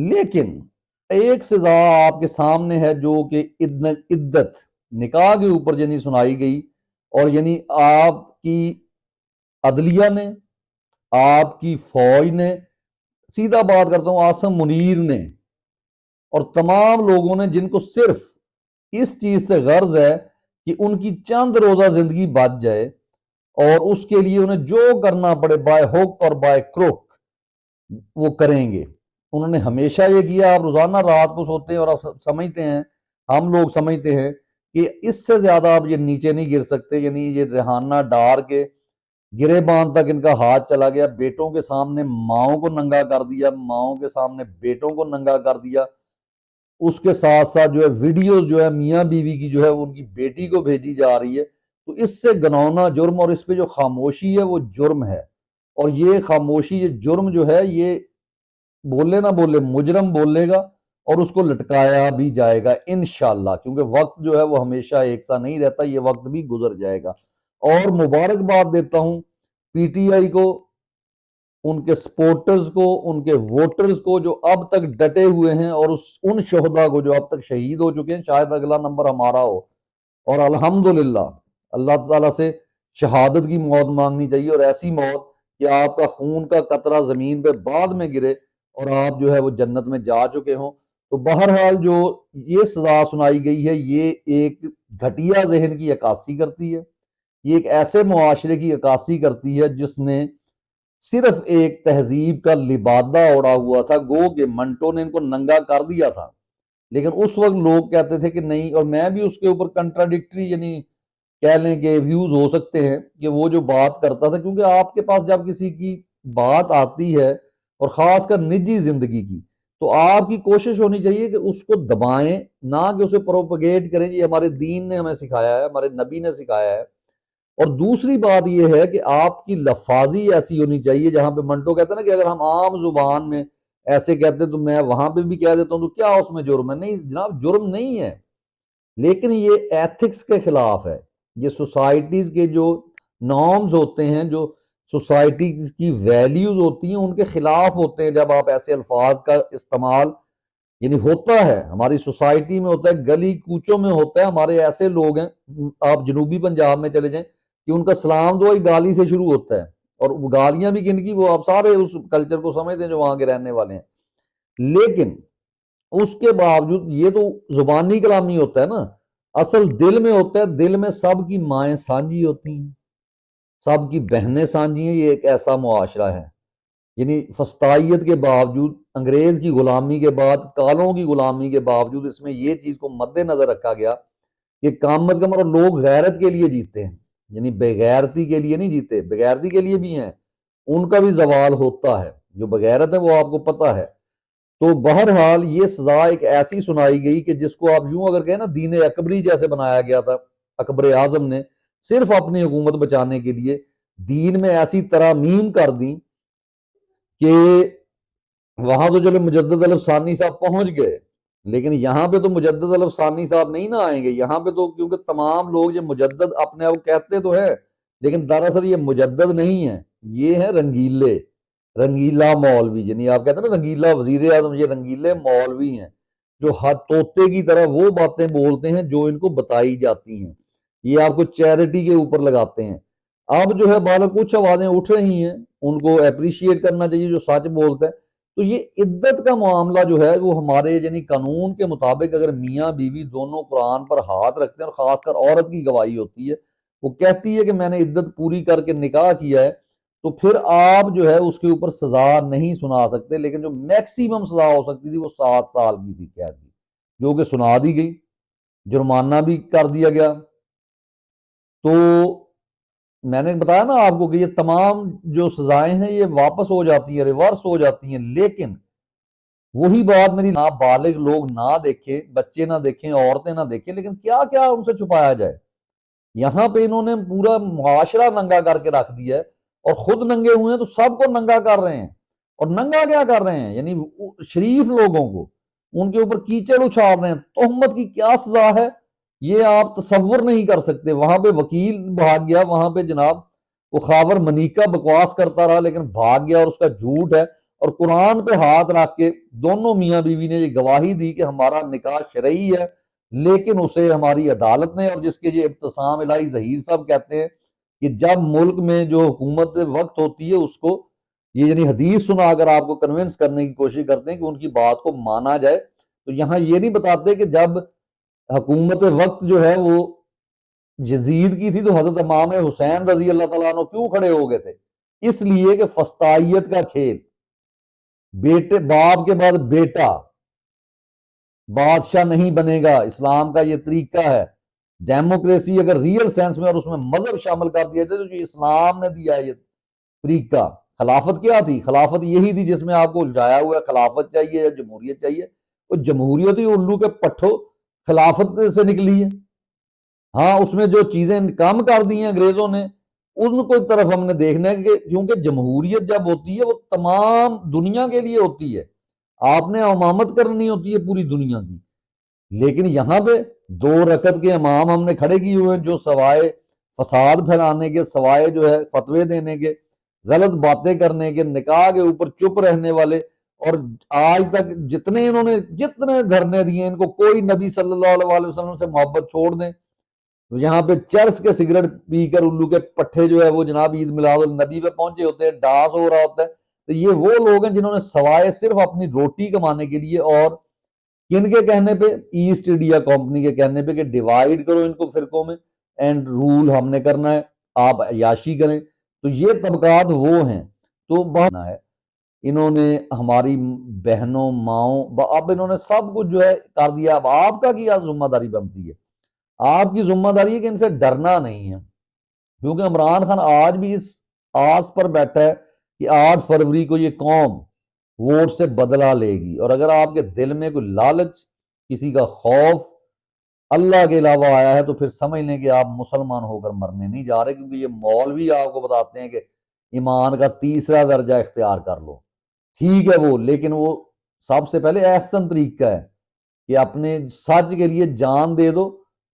لیکن ایک سزا آپ کے سامنے ہے جو کہ عدت نکاح کے اوپر یعنی سنائی گئی، اور یعنی آپ کی عدلیہ نے، آپ کی فوج نے، سیدھا بات کرتا ہوں عاصم منیر نے، اور تمام لوگوں نے جن کو صرف اس چیز سے غرض ہے کہ ان کی چند روزہ زندگی بچ جائے، اور اس کے لیے انہیں جو کرنا پڑے بائی ہوک اور بائی کروک وہ کریں گے۔ انہوں نے ہمیشہ یہ کیا۔ آپ روزانہ رات کو سوتے ہیں اور آپ سمجھتے ہیں، ہم لوگ سمجھتے ہیں کہ اس سے زیادہ آپ یہ نیچے نہیں گر سکتے، یعنی یہ ریحانہ ڈار کے گرے باندھ تک ان کا ہاتھ چلا گیا، بیٹوں کے سامنے ماؤں کو ننگا کر دیا، ماؤں کے سامنے بیٹوں کو ننگا کر دیا، اس کے ساتھ ساتھ جو ہے ویڈیوز جو ہے میاں بیوی کی جو ہے ان کی بیٹی کو بھیجی جا رہی ہے۔ تو اس سے گنونا جرم، اور اس پہ جو خاموشی ہے وہ جرم ہے، اور یہ خاموشی، یہ جرم جو ہے، یہ بولے نہ بولے مجرم بولے گا اور اس کو لٹکایا بھی جائے گا انشاءاللہ، کیونکہ وقت جو ہے وہ ہمیشہ ایک سا نہیں رہتا، یہ وقت بھی گزر جائے گا۔ اور مبارکباد دیتا ہوں پی ٹی آئی کو، ان کے سپورٹرز کو، ان کے ووٹرز کو جو اب تک ڈٹے ہوئے ہیں، اور ان شہداء کو جو اب تک شہید ہو چکے ہیں۔ شاید اگلا نمبر ہمارا ہو، اور الحمدللہ اللہ تعالیٰ سے شہادت کی موت مانگنی چاہیے، اور ایسی موت کہ آپ کا خون کا قطرہ زمین پہ بعد میں گرے اور آپ جو ہے وہ جنت میں جا چکے ہوں۔ تو بہرحال جو یہ سزا سنائی گئی ہے، یہ ایک گھٹیا ذہن کی عکاسی کرتی ہے، یہ ایک ایسے معاشرے کی عکاسی کرتی ہے جس نے صرف ایک تہذیب کا لبادہ اوڑا ہوا تھا، گو کہ منٹو نے ان کو ننگا کر دیا تھا، لیکن اس وقت لوگ کہتے تھے کہ نہیں، اور میں بھی اس کے اوپر کنٹراڈکٹری یعنی کہہ لیں کہ ویوز ہو سکتے ہیں کہ وہ جو بات کرتا تھا، کیونکہ آپ کے پاس جب کسی کی بات آتی ہے اور خاص کر نجی زندگی کی، تو آپ کی کوشش ہونی چاہیے کہ اس کو دبائیں، نہ کہ اسے پروپگیٹ کریں۔ یہ ہمارے دین نے ہمیں سکھایا ہے، ہمارے نبی نے سکھایا ہے۔ اور دوسری بات یہ ہے کہ آپ کی لفاظی ایسی ہونی چاہیے، جہاں پہ منٹو کہتا ہے نا کہ اگر ہم عام زبان میں ایسے کہتے تو میں وہاں پہ بھی کہہ دیتا ہوں تو کیا اس میں جرم ہے؟ نہیں جناب، جرم نہیں ہے، لیکن یہ ایتھکس کے خلاف ہے۔ یہ سوسائٹیز کے جو نارمز ہوتے ہیں، جو سوسائٹیز کی ویلیوز ہوتی ہیں، ان کے خلاف ہوتے ہیں جب آپ ایسے الفاظ کا استعمال یعنی ہوتا ہے۔ ہماری سوسائٹی میں ہوتا ہے، گلی کوچوں میں ہوتا ہے، ہمارے ایسے لوگ ہیں، آپ جنوبی پنجاب میں چلے جائیں کہ ان کا سلام دعائی گالی سے شروع ہوتا ہے، اور وہ گالیاں بھی کن کی، وہ آپ سارے اس کلچر کو سمجھتے ہیں جو وہاں کے رہنے والے ہیں۔ لیکن اس کے باوجود یہ تو زبانی کلامی ہوتا ہے نا، اصل دل میں ہوتا ہے۔ دل میں سب کی مائیں سانجھی ہوتی ہیں، سب کی بہنیں سانجھی ہیں۔ یہ ایک ایسا معاشرہ ہے، یعنی فسطائیت کے باوجود، انگریز کی غلامی کے بعد، کالوں کی غلامی کے باوجود، اس میں یہ چیز کو مد نظر رکھا گیا کہ کم از کم، اور لوگ غیرت کے لیے جیتے ہیں، یعنی بغیرتی کے لیے نہیں جیتے، بغیرتی کے لیے بھی ہیں، ان کا بھی زوال ہوتا ہے، جو بغیرت ہے وہ آپ کو پتہ ہے۔ تو بہرحال یہ سزا ایک ایسی سنائی گئی کہ جس کو آپ یوں اگر کہیں نا دین اکبری جیسے بنایا گیا تھا، اکبر اعظم نے صرف اپنی حکومت بچانے کے لیے دین میں ایسی ترامیم کر دی کہ وہاں تو چلو مجدد الف ثانی صاحب پہنچ گئے، لیکن یہاں پہ تو مجدد الف ثانی صاحب نہیں نہ آئیں گے۔ یہاں پہ تو کیونکہ تمام لوگ یہ مجدد اپنے آپ کہتے تو ہے، لیکن دراصل یہ مجدد نہیں ہے، یہ ہے رنگیلے، رنگیلا مولوی، یعنی آپ کہتے ہیں نا رنگیلا وزیر اعظم، یہ رنگیلے مولوی ہیں جو طوطے کی طرح وہ باتیں بولتے ہیں جو ان کو بتائی جاتی ہیں، یہ آپ کو چیریٹی کے اوپر لگاتے ہیں۔ اب جو ہے بال کچھ آوازیں اٹھ رہی ہیں، ان کو اپریشیٹ کرنا چاہیے جو سچ بولتا ہے۔ تو یہ عدت کا معاملہ جو ہے وہ ہمارے یعنی قانون کے مطابق اگر میاں بیوی دونوں قرآن پر ہاتھ رکھتے ہیں، اور خاص کر عورت کی گواہی ہوتی ہے، وہ کہتی ہے کہ میں نے عدت پوری کر کے نکاح کیا ہے، تو پھر آپ جو ہے اس کے اوپر سزا نہیں سنا سکتے۔ لیکن جو میکسیمم سزا ہو سکتی تھی وہ 7 سال کی تھی قید کی، جو کہ سنا دی گئی، جرمانہ بھی کر دیا گیا۔ تو میں نے بتایا نا آپ کو کہ یہ تمام جو سزائیں ہیں یہ واپس ہو جاتی ہیں، ریورس ہو جاتی ہیں، لیکن وہی بات میری، نابالغ لوگ نہ دیکھیں، بچے نہ دیکھیں، عورتیں نہ دیکھیں، لیکن کیا کیا ان سے چھپایا جائے۔ یہاں پہ انہوں نے پورا معاشرہ ننگا کر کے رکھ دیا ہے، اور خود ننگے ہوئے ہیں تو سب کو ننگا کر رہے ہیں۔ اور ننگا کیا کر رہے ہیں؟ یعنی شریف لوگوں کو ان کے اوپر کیچڑ اچھال رہے ہیں۔ تہمت کی کیا سزا ہے یہ آپ تصور نہیں کر سکتے۔ وہاں پہ وکیل بھاگ گیا، وہاں پہ جناب وہ خاور منیکا بکواس کرتا رہا لیکن بھاگ گیا، اور اس کا جھوٹ ہے۔ اور قرآن پہ ہاتھ رکھ کے دونوں میاں بیوی نے یہ گواہی دی کہ ہمارا نکاح شرعی ہے، لیکن اسے ہماری عدالت نے، اور جس کے یہ ابتسام الہی ظہیر صاحب کہتے ہیں کہ جب ملک میں جو حکومت وقت ہوتی ہے اس کو یہ یعنی حدیث سنا کر آپ کو کنونس کرنے کی کوشش کرتے ہیں کہ ان کی بات کو مانا جائے، تو یہاں یہ نہیں بتاتے کہ جب حکومت وقت جو ہے وہ یزید کی تھی تو حضرت امام حسین رضی اللہ تعالیٰ عنہ کیوں کھڑے ہو گئے تھے؟ اس لیے کہ فسطائیت کا کھیل، بیٹے باپ کے بعد بیٹا بادشاہ نہیں بنے گا، اسلام کا یہ طریقہ ہے۔ ڈیموکریسی اگر ریئل سینس میں اور اس میں مذہب شامل کر دیا جائے تو یہ اسلام نے دیا ہے یہ طریقہ۔ خلافت کیا تھی؟ خلافت یہی تھی جس میں آپ کو الجھایا ہوا ہے خلافت چاہیے یا جمہوریت چاہیے، وہ جمہوریت ہی الو کے پٹھو خلافت سے نکلی ہے۔ ہاں اس میں جو چیزیں کم کر دی ہیں انگریزوں نے ان کو ایک طرف ہم نے دیکھنا ہے کہ کیونکہ جمہوریت جب ہوتی ہے وہ تمام دنیا کے لیے ہوتی ہے، آپ نے امامت کرنی ہوتی ہے پوری دنیا کی، لیکن یہاں پہ 2 رکعت کے امام ہم نے کھڑے کیے ہوئے ہیں جو سوائے فساد پھیلانے کے، سوائے جو ہے فتوے دینے کے، غلط باتیں کرنے کے، نکاح کے اوپر چپ رہنے والے، اور آج تک جتنے دھرنے دیے ان کو کوئی نبی صلی اللہ علیہ وسلم سے محبت چھوڑ دیں، یہاں پہ چرس کے سگریٹ پی کر الو کے پٹھے جو ہے وہ جناب عید میلاد النبی پہ پہنچے ہوتے ہیں، ڈانس ہو رہا ہوتا ہے، تو یہ وہ لوگ ہیں جنہوں نے سوائے صرف اپنی روٹی کمانے کے لیے، اور کن کے کہنے پہ؟ ایسٹ انڈیا کمپنی کے کہنے پہ کہ ڈیوائیڈ کرو ان کو فرقوں میں اینڈ رول ہم نے کرنا ہے، آپ عیاشی کریں، تو یہ طبقات وہ ہیں۔ تو بہت ہے انہوں نے ہماری بہنوں ماؤں اب انہوں نے سب کچھ جو ہے کر دیا، اب آپ کا کیا ذمہ داری بنتی ہے؟ آپ کی ذمہ داری ہے کہ ان سے ڈرنا نہیں ہے، کیونکہ عمران خان آج بھی اس آس پر بیٹھا ہے کہ 8 فروری کو یہ قوم ووٹ سے بدلہ لے گی، اور اگر آپ کے دل میں کوئی لالچ، کسی کا خوف اللہ کے علاوہ آیا ہے تو پھر سمجھ لیں کہ آپ مسلمان ہو کر مرنے نہیں جا رہے، کیونکہ یہ مولوی آپ کو بتاتے ہیں کہ ایمان کا 3 درجہ اختیار کر لو، ٹھیک ہے وہ، لیکن وہ سب سے پہلے احسن طریقہ ہے کہ اپنے سچ کے لیے جان دے دو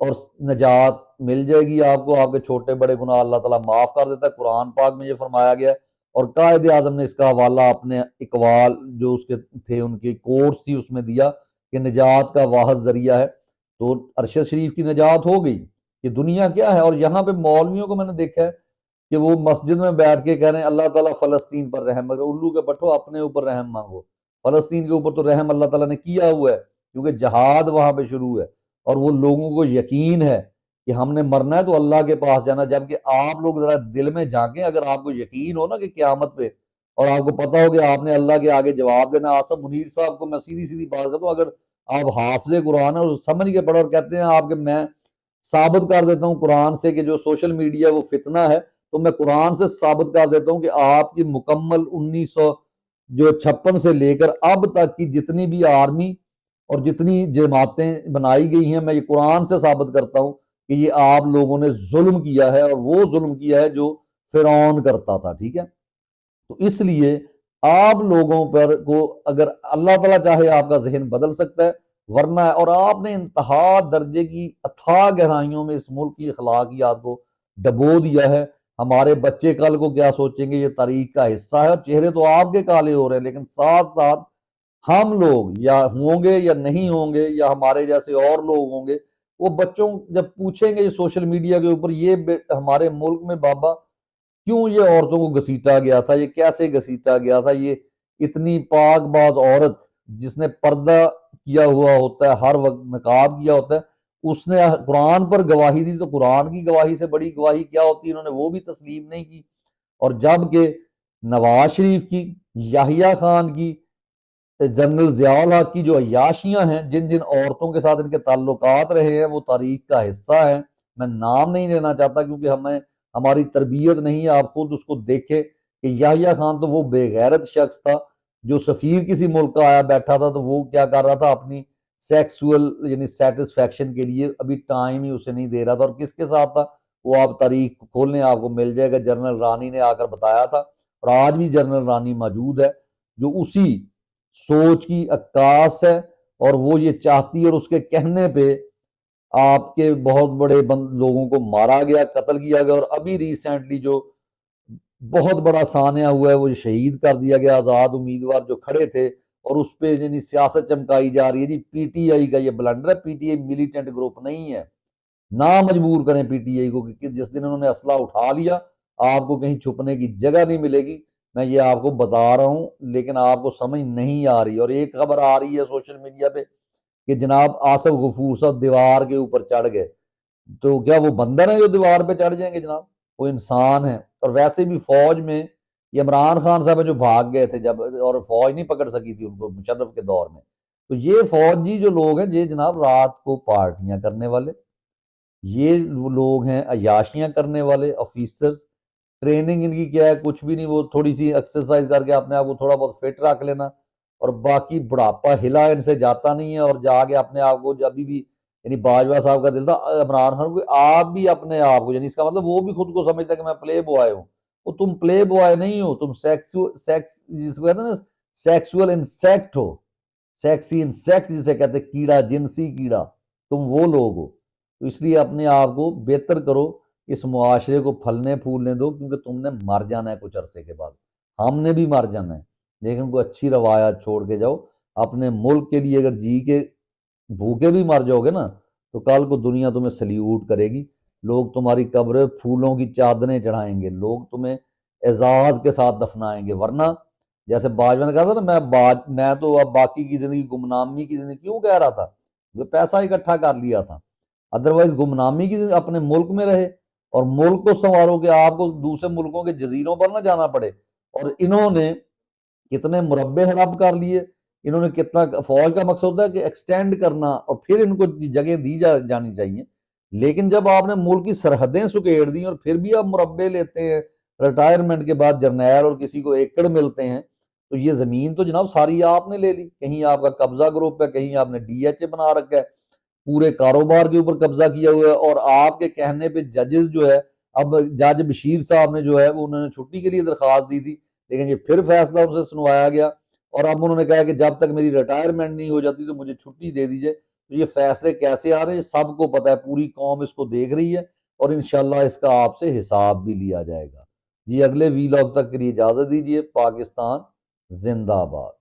اور نجات مل جائے گی آپ کو، آپ کے چھوٹے بڑے گناہ اللہ تعالیٰ معاف کر دیتا ہے، قرآن پاک میں یہ فرمایا گیا ہے، اور قائد اعظم نے اس کا حوالہ اپنے اقوال جو اس کے تھے ان کی کورس تھی اس میں دیا کہ نجات کا واحد ذریعہ ہے، تو ارشد شریف کی نجات ہو گئی، یہ دنیا کیا ہے۔ اور یہاں پہ مولویوں کو میں نے دیکھا ہے کہ وہ مسجد میں بیٹھ کے کہہ رہے ہیں اللہ تعالیٰ فلسطین پر رحم کرے، الو کے پٹھو اپنے اوپر رحم مانگو، فلسطین کے اوپر تو رحم اللہ تعالیٰ نے کیا ہوا ہے کیونکہ جہاد وہاں پہ شروع ہے، اور وہ لوگوں کو یقین ہے کہ ہم نے مرنا ہے تو اللہ کے پاس جانا، جبکہ آپ لوگ ذرا دل میں جھانکیں، اگر آپ کو یقین ہو نا کہ قیامت پہ، اور آپ کو پتا ہو کہ آپ نے اللہ کے آگے جواب دینا۔ آصف منیر صاحب کو میں سیدھی بات کرتا ہوں، اگر آپ حافظ قرآن ہے اور سمجھ کے پڑھو اور کہتے ہیں آپ کہ میں ثابت کر دیتا ہوں قرآن سے کہ جو سوشل میڈیا وہ فتنہ ہے، تو میں قرآن سے ثابت کر دیتا ہوں کہ آپ کی مکمل 1956 سے لے کر اب تک کی جتنی بھی آرمی اور جتنی جماعتیں بنائی گئی ہیں، میں یہ قرآن سے ثابت کرتا ہوں کہ یہ آپ لوگوں نے ظلم کیا ہے، اور وہ ظلم کیا ہے جو فرعون کرتا تھا، ٹھیک ہے؟ تو اس لیے آپ لوگوں پر کو اگر اللہ تعالیٰ چاہے آپ کا ذہن بدل سکتا ہے، ورنہ اور آپ نے انتہا درجے کی اتھاہ گہرائیوں میں اس ملک کی اخلاقیات کو ڈبو دیا ہے۔ ہمارے بچے کل کو کیا سوچیں گے؟ یہ تاریخ کا حصہ ہے، اور چہرے تو آپ کے کالے ہو رہے ہیں، لیکن ساتھ ساتھ ہم لوگ یا ہوں گے یا نہیں ہوں گے یا ہمارے جیسے اور لوگ ہوں گے، وہ بچوں جب پوچھیں گے سوشل میڈیا کے اوپر یہ ہمارے ملک میں بابا کیوں یہ عورتوں کو گھسیٹا گیا تھا، یہ کیسے گھسیٹا گیا تھا، یہ اتنی پاک باز عورت جس نے پردہ کیا ہوا ہوتا ہے، ہر وقت نقاب کیا ہوتا ہے، اس نے قرآن پر گواہی دی، تو قرآن کی گواہی سے بڑی گواہی کیا ہوتی ہے؟ انہوں نے وہ بھی تسلیم نہیں کی۔ اور جب کہ نواز شریف کی، یحییٰ خان کی، جنرل ضیاء الحق کی جو عیاشیاں ہیں، جن جن عورتوں کے ساتھ ان کے تعلقات رہے ہیں، وہ تاریخ کا حصہ ہیں۔ میں نام نہیں لینا چاہتا کیونکہ ہماری تربیت نہیں ہے، آپ خود اس کو دیکھیں کہ یحییٰ خان تو وہ بے غیرت شخص تھا جو سفیر کسی ملک کا آیا بیٹھا تھا تو وہ کیا کر رہا تھا؟ اپنی سیکسول یعنی سیٹسفیکشن کے لیے ابھی ٹائم ہی اسے نہیں دے رہا تھا، اور کس کے ساتھ تھا وہ؟ آپ تاریخ کھولنے آپ کو مل جائے گا، جنرل رانی نے آ کر بتایا تھا، اور آج بھی جنرل رانی موجود ہے جو اسی سوچ کی عکاس ہے، اور وہ یہ چاہتی ہے، اور اس کے کہنے پہ آپ کے بہت بڑے لوگوں کو مارا گیا، قتل کیا گیا، اور ابھی ریسنٹلی جو بہت بڑا سانحہ ہوا ہے، وہ شہید کر دیا گیا آزاد امیدوار جو کھڑے تھے، اور اس پہ یعنی سیاست چمکائی جا رہی ہے جی پی ٹی آئی کا یہ بلنڈر ہے۔ P T I militant group نہیں ہے، نہ مجبور کریں پی ٹی آئی کو کہ جس دن انہوں نے اسلحہ اٹھا لیا آپ کو کہیں چھپنے کی جگہ نہیں ملے گی۔ میں یہ آپ کو بتا رہا ہوں لیکن آپ کو سمجھ نہیں آ رہی، اور ایک خبر آ رہی ہے سوشل میڈیا پہ کہ جناب آصف غفور صاحب دیوار کے اوپر چڑھ گئے، تو کیا وہ بندر ہیں جو دیوار پہ چڑھ جائیں گے جناب؟ وہ انسان ہیں۔ اور ویسے بھی فوج میں یہ عمران خان صاحب جو بھاگ گئے تھے جب، اور فوج نہیں پکڑ سکی تھی ان کو مشرف کے دور میں، تو یہ فوجی جو لوگ ہیں یہ جناب رات کو پارٹیاں کرنے والے، یہ وہ لوگ ہیں عیاشیاں کرنے والے آفیسرز۔ ٹریننگ ان کی کیا ہے؟ کچھ بھی نہیں، وہ تھوڑی سی ایکسرسائز کر کے اپنے آپ کو تھوڑا بہت فٹ رکھ لینا، اور باقی بڑھاپا ہلا ان سے جاتا نہیں ہے، اور جا کے اپنے آپ کو جب بھی یعنی باجوہ صاحب کا دل تھا عمران خان کو آپ بھی اپنے آپ کو، یعنی اس کا مطلب وہ بھی خود کو سمجھتا ہے کہ میں پلے بوائے ہوں۔ وہ تم پلے بوائے نہیں ہو، تم سیکس جس کو کہتے ہیں نا سیکسول انسیکٹ ہو، سیکسی انسیکٹ جسے کہتے ہیں، کیڑا، جنسی کیڑا، تم وہ لوگ ہو۔ تو اس لیے اپنے آپ کو بہتر کرو، اس معاشرے کو پھلنے پھولنے دو، کیونکہ تم نے مر جانا ہے کچھ عرصے کے بعد، ہم نے بھی مر جانا ہے، لیکن کوئی اچھی روایات چھوڑ کے جاؤ اپنے ملک کے لیے۔ اگر جی کے بھوکے بھی مر جاؤ گے نا تو کل کو دنیا تمہیں سلیوٹ کرے گی، لوگ تمہاری قبر پھولوں کی چادریں چڑھائیں گے، لوگ تمہیں اعزاز کے ساتھ دفنائیں گے۔ ورنہ جیسے باجوہ نے کہا تھا نا میں تو اب باقی کی زندگی گمنامی کی زندگی کیوں کہہ رہا تھا، وہ پیسہ اکٹھا کر لیا تھا، ادروائز گمنامی کی زندگی اپنے ملک میں رہے اور ملک کو سنوارو کہ آپ کو دوسرے ملکوں کے جزیروں پر نہ جانا پڑے۔ اور انہوں نے کتنے مربع ہڑپ کر لیے، انہوں نے کتنا، فوج کا مقصد ہوتا ہے کہ ایکسٹینڈ کرنا اور پھر ان کو جگہ دی جانی چاہیے، لیکن جب آپ نے ملک کی سرحدیں سکیڑ دی اور پھر بھی آپ مربع لیتے ہیں، ریٹائرمنٹ کے بعد جرنیل اور کسی کو ایکڑ ملتے ہیں، تو یہ زمین تو جناب ساری آپ نے لے لی، کہیں آپ کا قبضہ گروپ ہے، کہیں آپ نے ڈی ایچ اے بنا رکھا ہے، پورے کاروبار کے اوپر قبضہ کیا ہوا ہے، اور آپ کے کہنے پہ ججز جو ہے، اب جج بشیر صاحب نے جو ہے وہ انہوں نے چھٹی کے لیے درخواست دی تھی، لیکن یہ پھر فیصلہ ان سے سنوایا گیا، اور اب انہوں نے کہا کہ جب تک میری ریٹائرمنٹ نہیں ہو جاتی تو مجھے چھٹی دے دیجئے۔ تو یہ فیصلے کیسے آ رہے ہیں سب کو پتہ ہے، پوری قوم اس کو دیکھ رہی ہے، اور انشاءاللہ اس کا آپ سے حساب بھی لیا جائے گا۔ جی اگلے ویلاگ تک کے لیے اجازت دیجیے۔ پاکستان زندہ باد۔